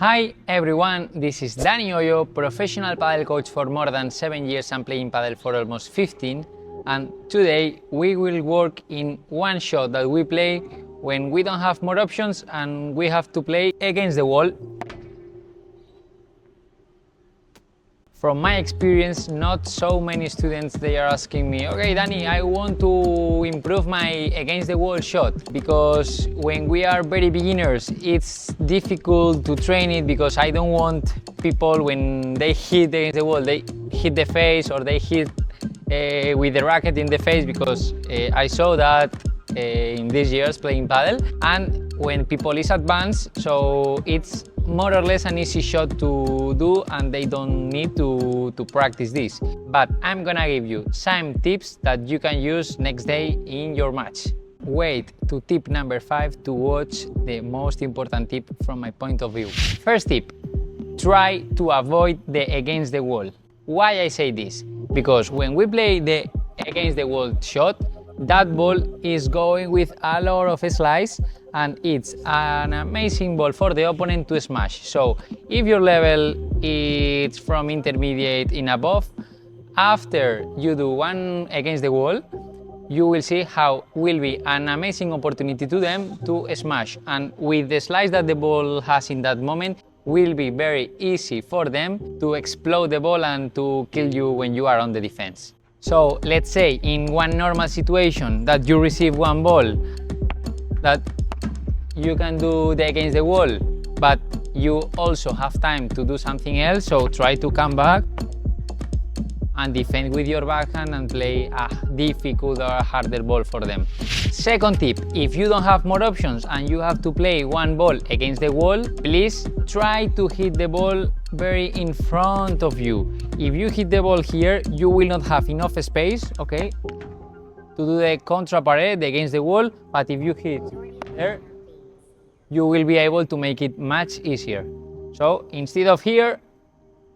Hi everyone, this is Dani Hoyo, professional padel coach for more than 7 years and playing padel for almost 15. And today we will work in one shot that we play when we don't have more options and we have to play against the wall. From my experience, not so many students they are asking me, okay Dani, I want to improve my against the wall shot, because when we are very beginners it's difficult to train it, because I don't want people when they hit against the wall, they hit the face or they hit with the racket in the face, because I saw that in these years playing padel, and when people is advanced, so it's more or less an easy shot to do and they don't need to practice this. But I'm gonna give you some tips that you can use next day in your match. Wait to tip number 5 to watch the most important tip from my point of view. First tip, try to avoid the against the wall. Why I say this? Because when we play the against the wall shot, that ball is going with a lot of slice and it's an amazing ball for the opponent to smash. So if your level is from intermediate in above, after you do one against the wall, you will see how will be an amazing opportunity to them to smash, and with the slice that the ball has in that moment, will be very easy for them to explode the ball and to kill you when you are on the defense. So let's say in one normal situation that you receive one ball that you can do the against the wall, but you also have time to do something else, so try to come back and defend with your backhand and play a difficult or a harder ball for them. Second tip, if you don't have more options and you have to play one ball against the wall, please try to hit the ball very in front of you. If you hit the ball here, you will not have enough space, okay, to do the contrapared against the wall, but if you hit there, you will be able to make it much easier. So instead of here,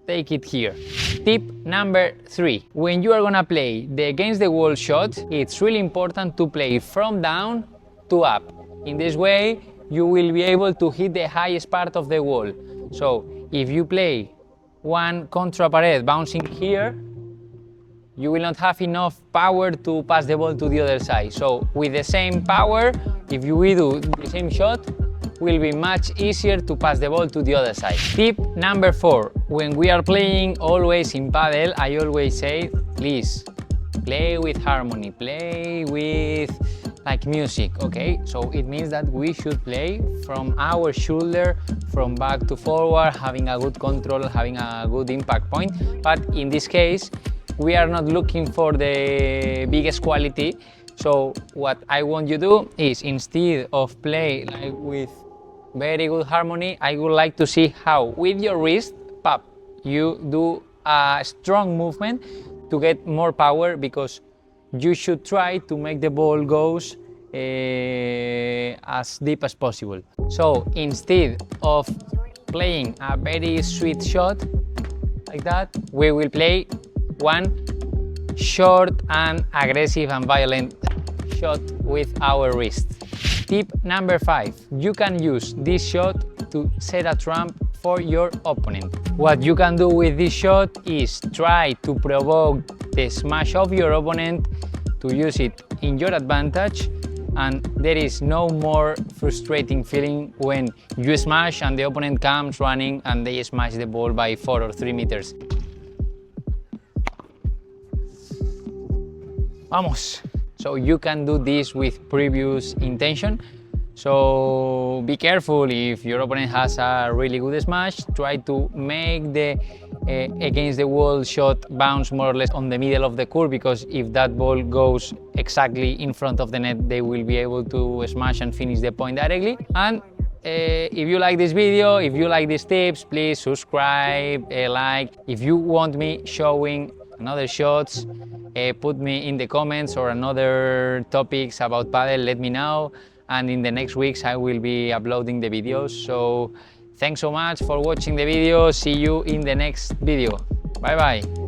take it here. Tip number 3. When you are gonna play the against the wall shot, it's really important to play from down to up. In this way, you will be able to hit the highest part of the wall. So if you play one contrapared bouncing here, you will not have enough power to pass the ball to the other side. So with the same power, if you will do the same shot, will be much easier to pass the ball to the other side. Tip number 4. When we are playing always in padel, I always say, please play with harmony, play with like music, okay? So it means that we should play from our shoulder, from back to forward, having a good control, having a good impact point. But in this case, we are not looking for the biggest quality. So what I want you to do is, instead of play like with very good harmony, I would like to see how with your wrist, pop, you do a strong movement to get more power, because you should try to make the ball goes as deep as possible. So instead of playing a very sweet shot like that, we will play one short and aggressive and violent shot with our wrist. Tip number 5. You can use this shot to set a trap for your opponent. What you can do with this shot is try to provoke the smash of your opponent, to use it in your advantage, and there is no more frustrating feeling when you smash and the opponent comes running and they smash the ball by 4 or 3 meters. Vamos! So you can do this with previous intention. So be careful if your opponent has a really good smash. Try to make the against the wall shot bounce more or less on the middle of the court, because if that ball goes exactly in front of the net, they will be able to smash and finish the point directly. And if you like this video, if you like these tips, please subscribe, like. If you want me showing another shots, put me in the comments, or another topics about padel, let me know, and in the next weeks I will be uploading the videos. So thanks so much for watching the video. See you in the next video. Bye bye.